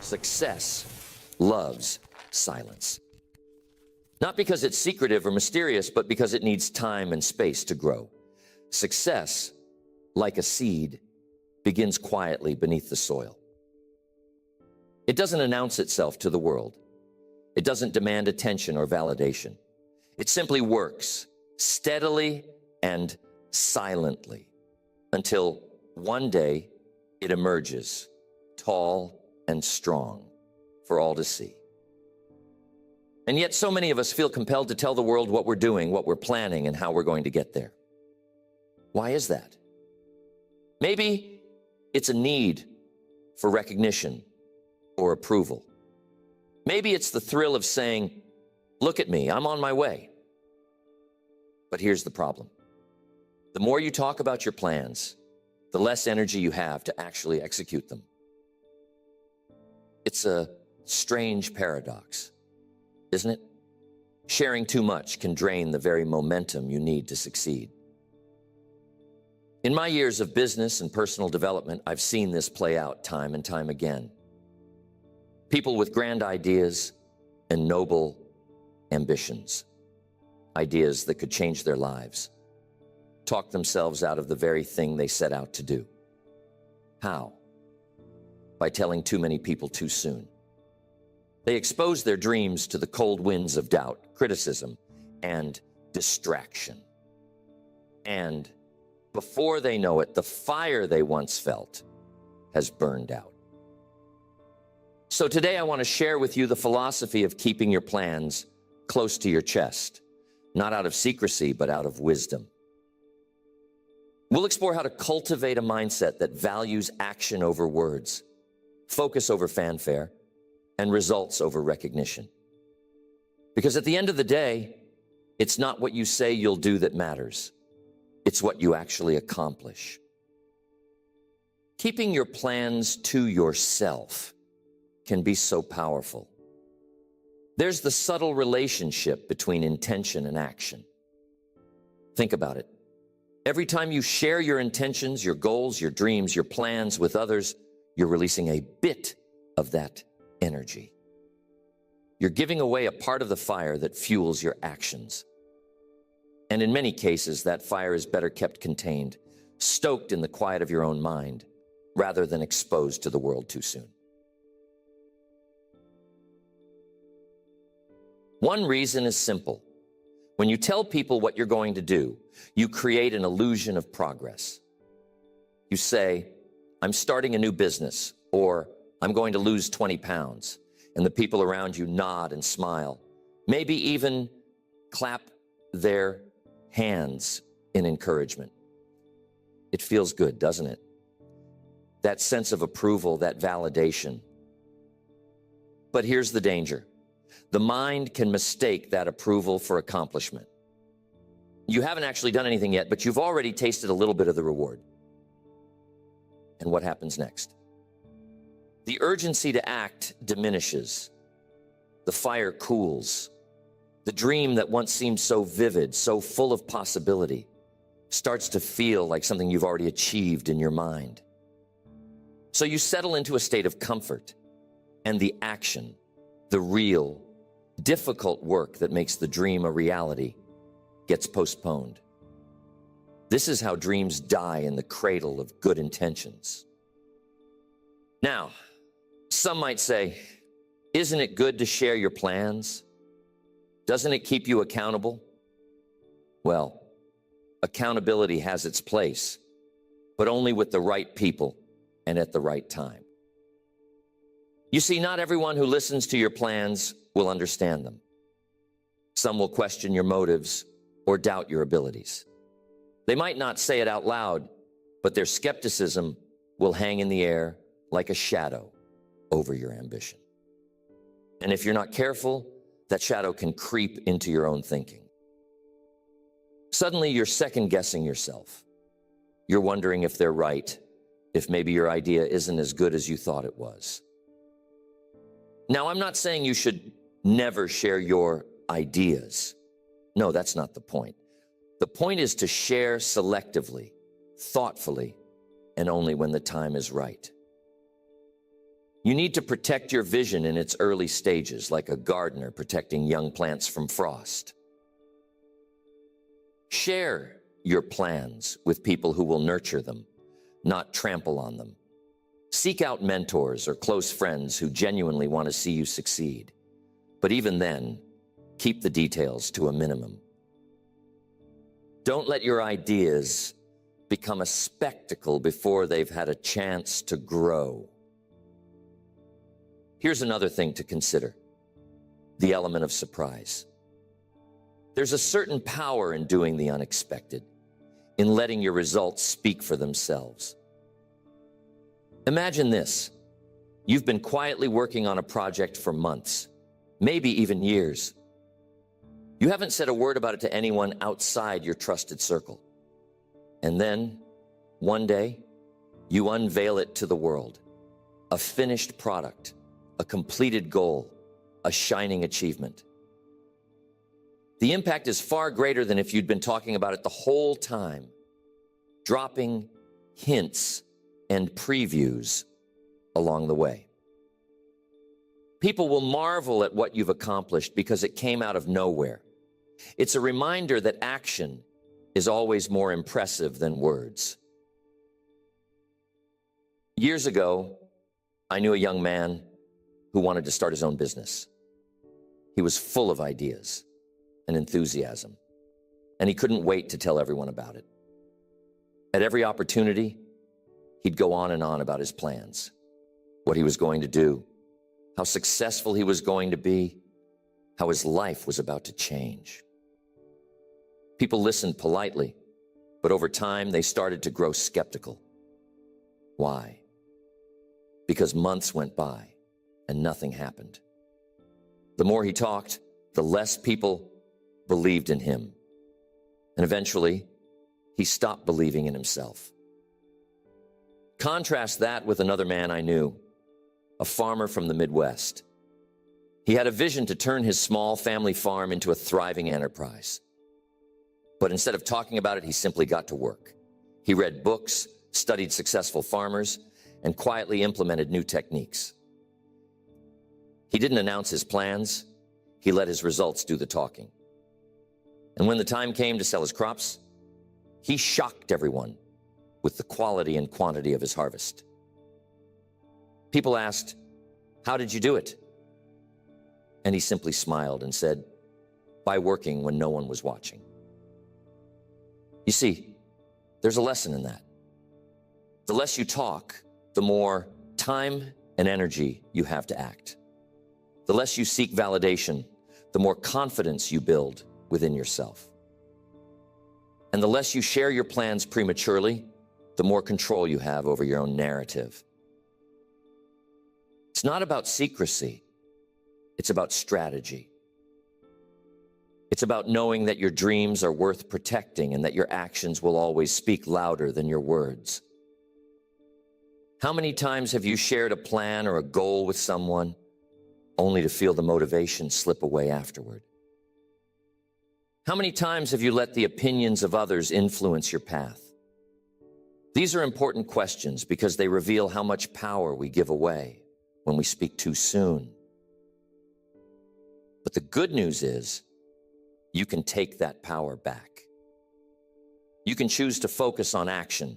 Success loves silence. Not because it's secretive or mysterious, but because it needs time and space to grow. Success, like a seed, begins quietly beneath the soil. It doesn't announce itself to the world. It doesn't demand attention or validation. It simply works steadily and silently until one day it emerges, tall and strong, for all to see. And yet so many of us feel compelled to tell the world what we're doing, what we're planning, and how we're going to get there. Why is that? Maybe it's a need for recognition or approval. Maybe it's the thrill of saying, "Look at me, I'm on my way." But here's the problem. The more you talk about your plans, the less energy you have to actually execute them. It's a strange paradox, isn't it? Sharing too much can drain the very momentum you need to succeed. In my years of business and personal development, I've seen this play out time and time again. People with grand ideas and noble ambitions, ideas that could change their lives, talk themselves out of the very thing they set out to do. How? By telling too many people too soon. They expose their dreams to the cold winds of doubt, criticism, and distraction. And before they know it, the fire they once felt has burned out. So today I want to share with you the philosophy of keeping your plans close to your chest, not out of secrecy, but out of wisdom. We'll explore how to cultivate a mindset that values action over words, focus over fanfare, and results over recognition. Because at the end of the day, it's not what you say you'll do that matters. It's what you actually accomplish. Keeping your plans to yourself can be so powerful. There's the subtle relationship between intention and action. Think about it. Every time you share your intentions, your goals, your dreams, your plans with others, you're releasing a bit of that energy. You're giving away a part of the fire that fuels your actions. And in many cases, that fire is better kept contained, stoked in the quiet of your own mind, rather than exposed to the world too soon. One reason is simple. When you tell people what you're going to do, you create an illusion of progress. You say, "I'm starting a new business," or "I'm going to lose 20 pounds. And the people around you nod and smile, maybe even clap their hands in encouragement. It feels good, doesn't it? That sense of approval, that validation. But here's the danger. The mind can mistake that approval for accomplishment. You haven't actually done anything yet, but you've already tasted a little bit of the reward. And what happens next? The urgency to act diminishes. The fire cools. The dream that once seemed so vivid, so full of possibility, starts to feel like something you've already achieved in your mind. So you settle into a state of comfort, and the action, the real, difficult work that makes the dream a reality, gets postponed. This is how dreams die in the cradle of good intentions. Now, some might say, isn't it good to share your plans? Doesn't it keep you accountable? Well, accountability has its place, but only with the right people and at the right time. You see, not everyone who listens to your plans will understand them. Some will question your motives or doubt your abilities. They might not say it out loud, but their skepticism will hang in the air like a shadow over your ambition. And if you're not careful, that shadow can creep into your own thinking. Suddenly, you're second-guessing yourself. You're wondering if they're right, if maybe your idea isn't as good as you thought it was. Now, I'm not saying you should never share your ideas. No, that's not the point. The point is to share selectively, thoughtfully, and only when the time is right. You need to protect your vision in its early stages, like a gardener protecting young plants from frost. Share your plans with people who will nurture them, not trample on them. Seek out mentors or close friends who genuinely want to see you succeed. But even then, keep the details to a minimum. Don't let your ideas become a spectacle before they've had a chance to grow. Here's another thing to consider: the element of surprise. There's a certain power in doing the unexpected, in letting your results speak for themselves. Imagine this: you've been quietly working on a project for months, maybe even years. You haven't said a word about it to anyone outside your trusted circle. And then, one day, you unveil it to the world. A finished product, a completed goal, a shining achievement. The impact is far greater than if you'd been talking about it the whole time, dropping hints and previews along the way. People will marvel at what you've accomplished because it came out of nowhere. It's a reminder that action is always more impressive than words. Years ago, I knew a young man who wanted to start his own business. He was full of ideas and enthusiasm, and he couldn't wait to tell everyone about it. At every opportunity, he'd go on and on about his plans, what he was going to do, how successful he was going to be, how his life was about to change. People listened politely, but over time they started to grow skeptical. Why? Because months went by and nothing happened. The more he talked, the less people believed in him. And eventually, he stopped believing in himself. Contrast that with another man I knew, a farmer from the Midwest. He had a vision to turn his small family farm into a thriving enterprise. But instead of talking about it, he simply got to work. He read books, studied successful farmers, and quietly implemented new techniques. He didn't announce his plans. He let his results do the talking. And when the time came to sell his crops, he shocked everyone with the quality and quantity of his harvest. People asked, "How did you do it?" And he simply smiled and said, "By working when no one was watching." You see, there's a lesson in that. The less you talk, the more time and energy you have to act. The less you seek validation, the more confidence you build within yourself. And the less you share your plans prematurely, the more control you have over your own narrative. It's not about secrecy. It's about strategy. It's about knowing that your dreams are worth protecting and that your actions will always speak louder than your words. How many times have you shared a plan or a goal with someone only to feel the motivation slip away afterward? How many times have you let the opinions of others influence your path? These are important questions because they reveal how much power we give away when we speak too soon. But the good news is, you can take that power back. You can choose to focus on action,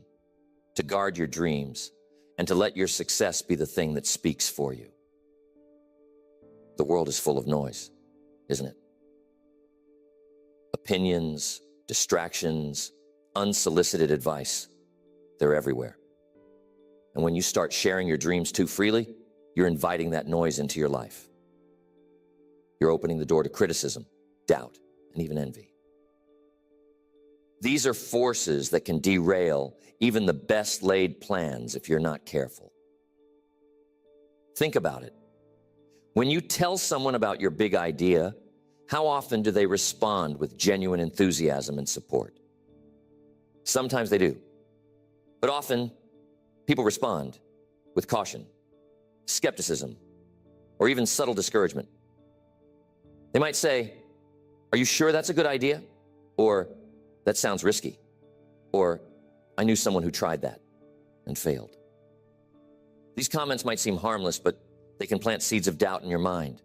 to guard your dreams, and to let your success be the thing that speaks for you. The world is full of noise, isn't it? Opinions, distractions, unsolicited advice, they're everywhere. And when you start sharing your dreams too freely, you're inviting that noise into your life. You're opening the door to criticism, doubt, and even envy. These are forces that can derail even the best laid plans if you're not careful. Think about it. When you tell someone about your big idea, how often do they respond with genuine enthusiasm and support? Sometimes they do. But often, people respond with caution, skepticism, or even subtle discouragement. They might say, "Are you sure that's a good idea?" Or, "That sounds risky." Or, "I knew someone who tried that and failed." These comments might seem harmless, but they can plant seeds of doubt in your mind.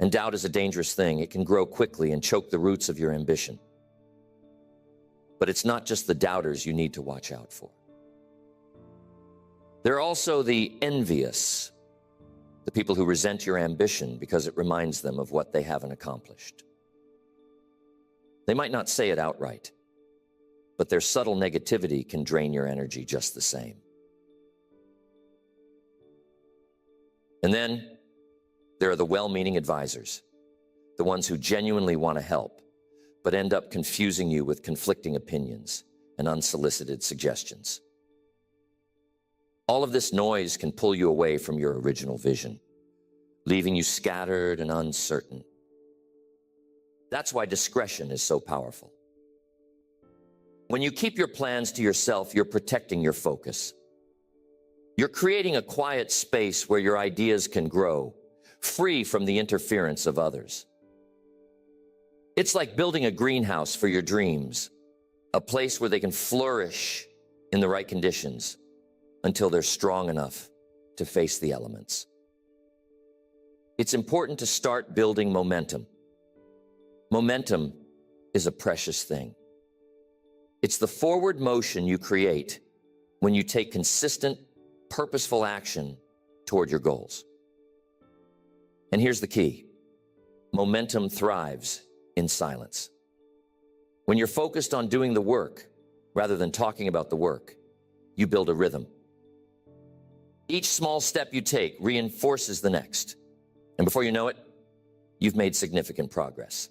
And doubt is a dangerous thing. It can grow quickly and choke the roots of your ambition. But it's not just the doubters you need to watch out for. There are also the envious, the people who resent your ambition because it reminds them of what they haven't accomplished. They might not say it outright, but their subtle negativity can drain your energy just the same. And then there are the well-meaning advisors, the ones who genuinely want to help, but end up confusing you with conflicting opinions and unsolicited suggestions. All of this noise can pull you away from your original vision, leaving you scattered and uncertain. That's why discretion is so powerful. When you keep your plans to yourself, you're protecting your focus. You're creating a quiet space where your ideas can grow, free from the interference of others. It's like building a greenhouse for your dreams, a place where they can flourish in the right conditions until they're strong enough to face the elements. It's important to start building momentum. Momentum is a precious thing. It's the forward motion you create when you take consistent, purposeful action toward your goals. And here's the key. Momentum thrives in silence. When you're focused on doing the work rather than talking about the work, you build a rhythm. Each small step you take reinforces the next. And before you know it, you've made significant progress.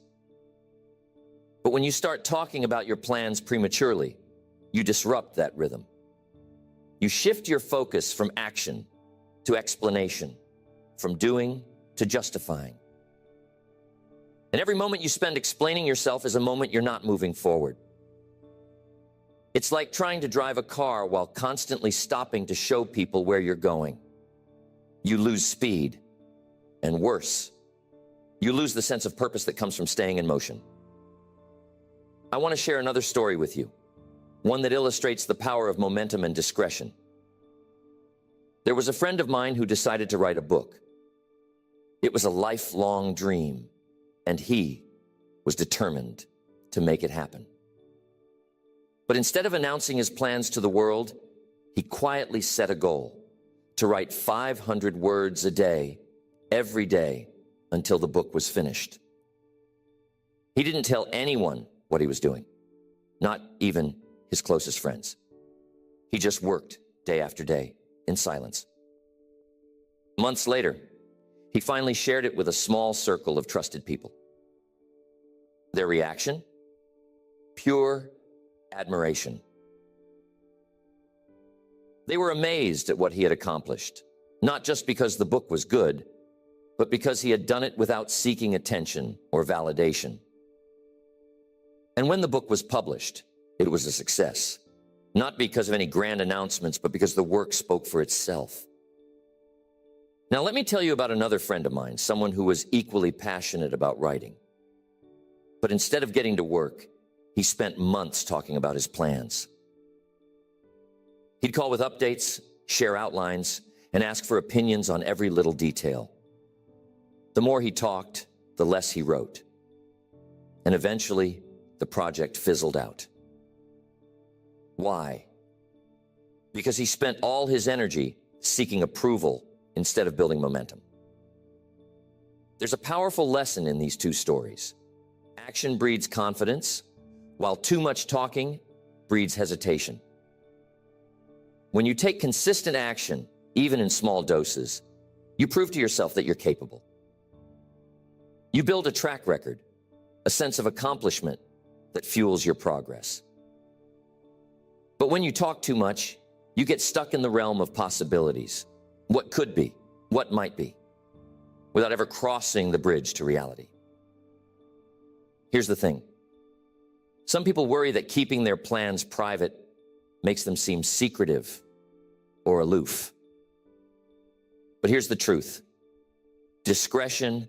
But when you start talking about your plans prematurely, you disrupt that rhythm. You shift your focus from action to explanation, from doing to justifying. And every moment you spend explaining yourself is a moment you're not moving forward. It's like trying to drive a car while constantly stopping to show people where you're going. You lose speed, and worse, you lose the sense of purpose that comes from staying in motion. I want to share another story with you, one that illustrates the power of momentum and discretion. There was a friend of mine who decided to write a book. It was a lifelong dream, and he was determined to make it happen. But instead of announcing his plans to the world, he quietly set a goal to write 500 words a day, every day, until the book was finished. He didn't tell anyone what he was doing, not even his closest friends. He just worked day after day in silence. Months later, he finally shared it with a small circle of trusted people. Their reaction? Pure admiration. They were amazed at what he had accomplished, not just because the book was good, but because he had done it without seeking attention or validation. And when the book was published, it was a success, not because of any grand announcements, but because the work spoke for itself. Now, let me tell you about another friend of mine, someone who was equally passionate about writing. But instead of getting to work, he spent months talking about his plans. He'd call with updates, share outlines, and ask for opinions on every little detail. The more he talked, the less he wrote. And eventually, the project fizzled out. Why? Because he spent all his energy seeking approval instead of building momentum. There's a powerful lesson in these two stories. Action breeds confidence, while too much talking breeds hesitation. When you take consistent action, even in small doses, you prove to yourself that you're capable. You build a track record, a sense of accomplishment that fuels your progress. But when you talk too much, you get stuck in the realm of possibilities. What could be, what might be, without ever crossing the bridge to reality. Here's the thing. Some people worry that keeping their plans private makes them seem secretive or aloof. But here's the truth. Discretion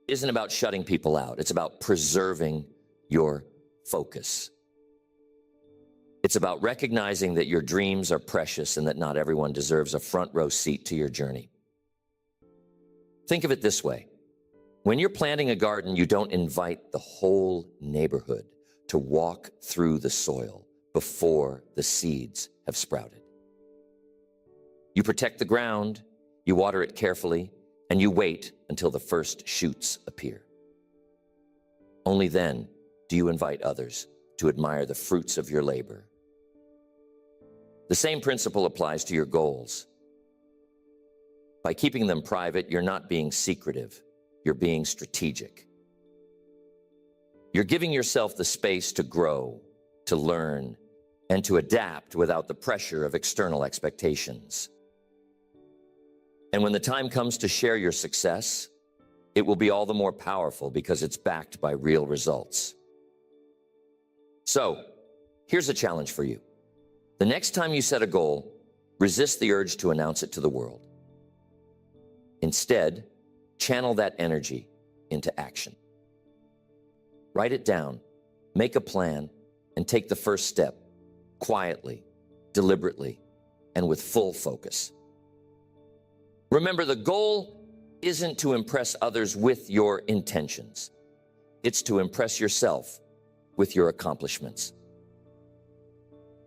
isn't about shutting people out. It's about preserving your focus. It's about recognizing that your dreams are precious and that not everyone deserves a front row seat to your journey. Think of it this way. When you're planting a garden, you don't invite the whole neighborhood to walk through the soil before the seeds have sprouted. You protect the ground, you water it carefully, and you wait until the first shoots appear. Only then do you invite others to admire the fruits of your labor. The same principle applies to your goals. By keeping them private, you're not being secretive, you're being strategic. You're giving yourself the space to grow, to learn, and to adapt without the pressure of external expectations. And when the time comes to share your success, it will be all the more powerful because it's backed by real results. So, here's a challenge for you. The next time you set a goal, resist the urge to announce it to the world. Instead, channel that energy into action. Write it down, make a plan, and take the first step, quietly, deliberately, and with full focus. Remember, the goal isn't to impress others with your intentions. It's to impress yourself with your accomplishments.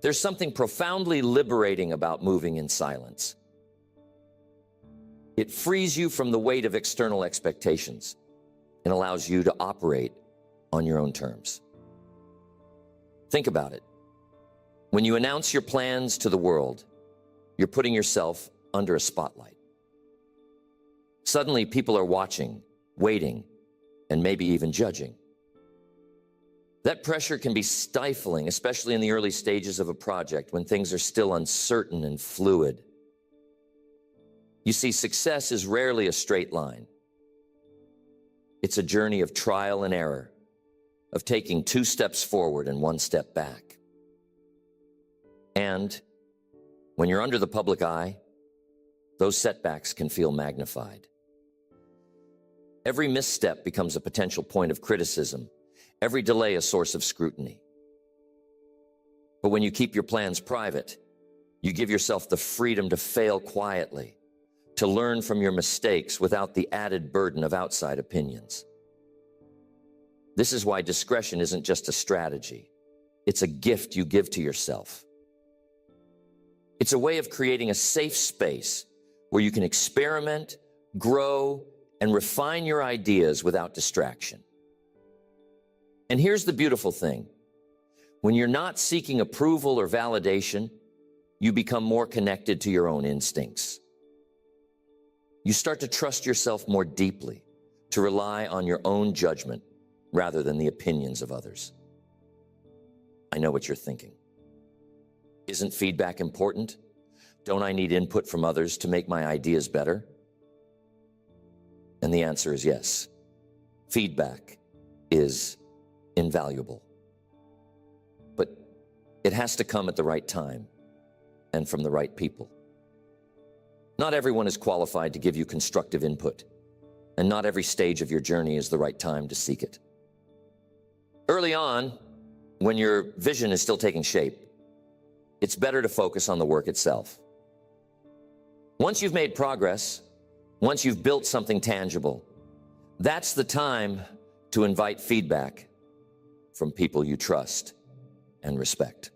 There's something profoundly liberating about moving in silence. It frees you from the weight of external expectations and allows you to operate on your own terms. Think about it. When you announce your plans to the world, you're putting yourself under a spotlight. Suddenly, people are watching, waiting, and maybe even judging. That pressure can be stifling, especially in the early stages of a project when things are still uncertain and fluid. You see, success is rarely a straight line. It's a journey of trial and error, of taking 2 steps forward and 1 step back. And when you're under the public eye, those setbacks can feel magnified. Every misstep becomes a potential point of criticism, every delay a source of scrutiny. But when you keep your plans private, you give yourself the freedom to fail quietly, to learn from your mistakes without the added burden of outside opinions. This is why discretion isn't just a strategy. It's a gift you give to yourself. It's a way of creating a safe space where you can experiment, grow, and refine your ideas without distraction. And here's the beautiful thing. When you're not seeking approval or validation, you become more connected to your own instincts. You start to trust yourself more deeply, to rely on your own judgment rather than the opinions of others. I know what you're thinking. Isn't feedback important? Don't I need input from others to make my ideas better? And the answer is yes. Feedback is invaluable. But it has to come at the right time and from the right people. Not everyone is qualified to give you constructive input, and not every stage of your journey is the right time to seek it. Early on, when your vision is still taking shape, it's better to focus on the work itself. Once you've made progress, once you've built something tangible, that's the time to invite feedback from people you trust and respect.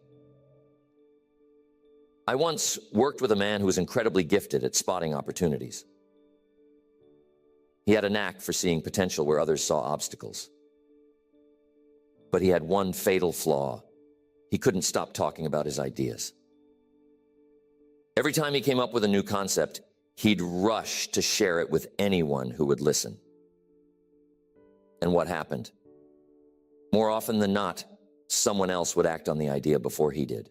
I once worked with a man who was incredibly gifted at spotting opportunities. He had a knack for seeing potential where others saw obstacles. But he had one fatal flaw. He couldn't stop talking about his ideas. Every time he came up with a new concept, he'd rush to share it with anyone who would listen. And what happened? More often than not, someone else would act on the idea before he did.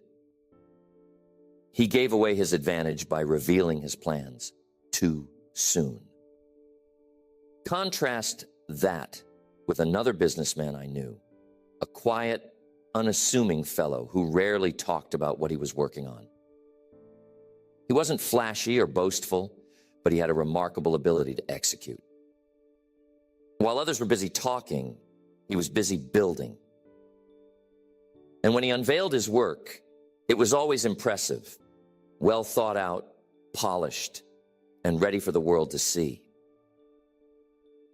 He gave away his advantage by revealing his plans too soon. Contrast that with another businessman I knew, a quiet, unassuming fellow who rarely talked about what he was working on. He wasn't flashy or boastful, but he had a remarkable ability to execute. While others were busy talking, he was busy building. And when he unveiled his work, It was always impressive, well thought out, polished, and ready for the world to see.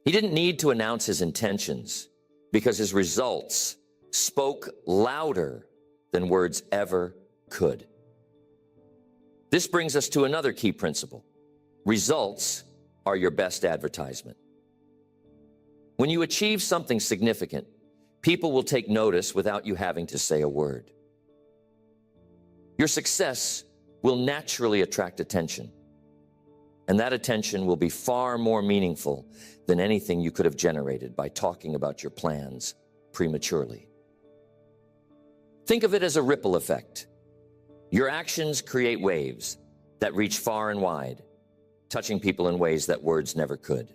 He didn't need to announce his intentions because his results spoke louder than words ever could. This brings us to another key principle. Results are your best advertisement. When you achieve something significant, people will take notice without you having to say a word. Your success will naturally attract attention, and that attention will be far more meaningful than anything you could have generated by talking about your plans prematurely. Think of it as a ripple effect. Your actions create waves that reach far and wide, touching people in ways that words never could.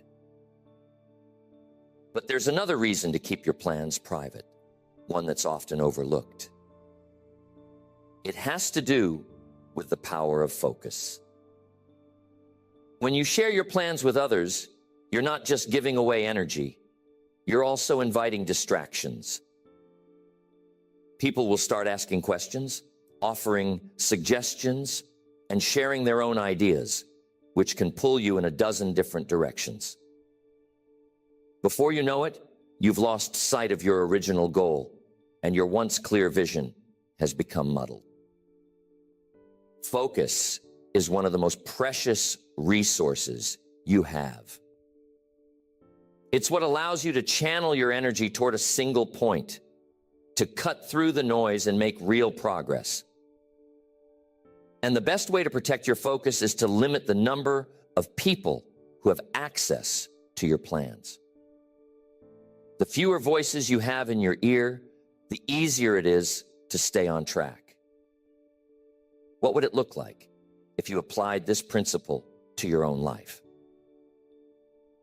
But there's another reason to keep your plans private, one that's often overlooked. It has to do with the power of focus. When you share your plans with others, you're not just giving away energy, you're also inviting distractions. People will start asking questions, offering suggestions, and sharing their own ideas, which can pull you in a dozen different directions. Before you know it, you've lost sight of your original goal, and your once clear vision has become muddled. Focus is one of the most precious resources you have. It's what allows you to channel your energy toward a single point, to cut through the noise and make real progress. And the best way to protect your focus is to limit the number of people who have access to your plans. The fewer voices you have in your ear, the easier it is to stay on track. What would it look like if you applied this principle to your own life?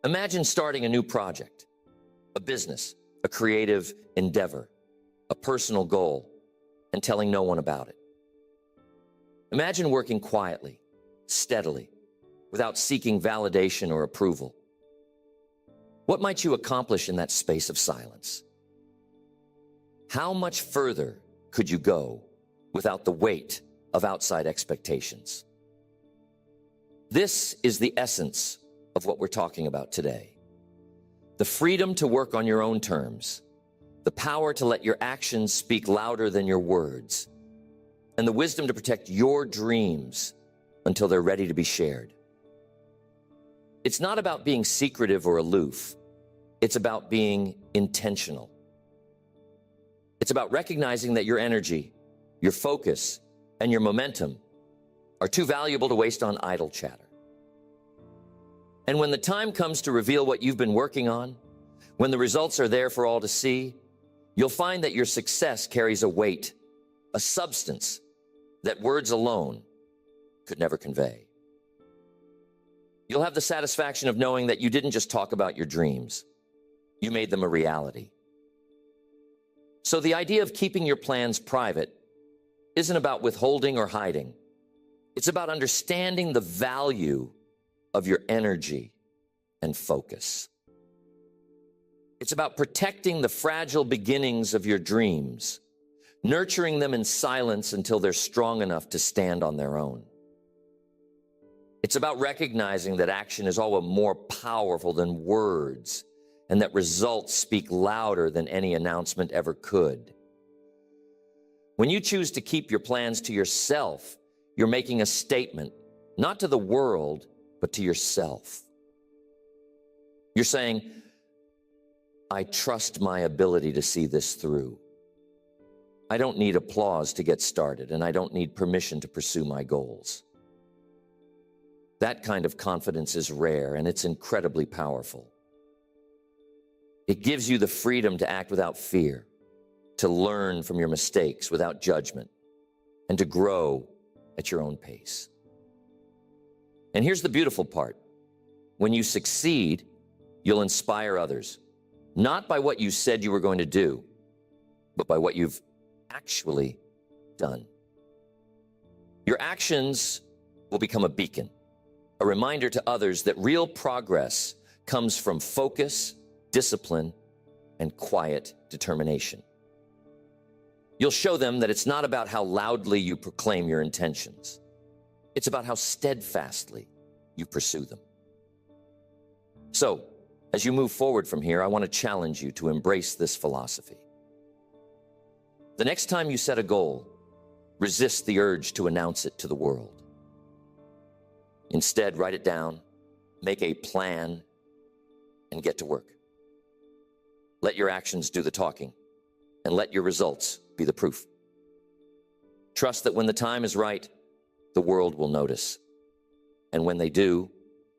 Imagine starting a new project, a business, a creative endeavor, a personal goal, and telling no one about it. Imagine working quietly, steadily, without seeking validation or approval. What might you accomplish in that space of silence? How much further could you go without the weight of outside expectations? This is the essence of what we're talking about today. The freedom to work on your own terms, the power to let your actions speak louder than your words, and the wisdom to protect your dreams until they're ready to be shared. It's not about being secretive or aloof. It's about being intentional. It's about recognizing that your energy, your focus, and your momentum are too valuable to waste on idle chatter. And when the time comes to reveal what you've been working on, when the results are there for all to see, you'll find that your success carries a weight, a substance that words alone could never convey. You'll have the satisfaction of knowing that you didn't just talk about your dreams, you made them a reality. So the idea of keeping your plans private isn't about withholding or hiding. It's about understanding the value of your energy and focus. It's about protecting the fragile beginnings of your dreams, nurturing them in silence until they're strong enough to stand on their own. It's about recognizing that action is always more powerful than words, and that results speak louder than any announcement ever could. When you choose to keep your plans to yourself, you're making a statement, not to the world, but to yourself. You're saying, I trust my ability to see this through. I don't need applause to get started, and I don't need permission to pursue my goals. That kind of confidence is rare, and it's incredibly powerful. It gives you the freedom to act without fear, to learn from your mistakes without judgment, and to grow at your own pace. And here's the beautiful part. When you succeed, you'll inspire others, not by what you said you were going to do, but by what you've actually done. Your actions will become a beacon, a reminder to others that real progress comes from focus, discipline, and quiet determination. You'll show them that it's not about how loudly you proclaim your intentions. It's about how steadfastly you pursue them. So, as you move forward from here, I want to challenge you to embrace this philosophy. The next time you set a goal, resist the urge to announce it to the world. Instead, write it down, make a plan, and get to work. Let your actions do the talking, and let your results be the proof. Trust that when the time is right, the world will notice. And when they do,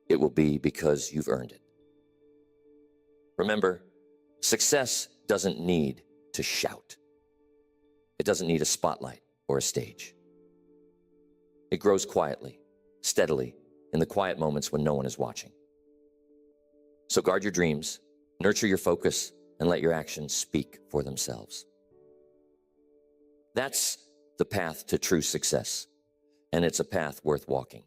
it will be because you've earned it. Remember, success doesn't need to shout. It doesn't need a spotlight or a stage. It grows quietly, steadily, in the quiet moments when no one is watching. So guard your dreams, nurture your focus, and let your actions speak for themselves. That's the path to true success, and it's a path worth walking.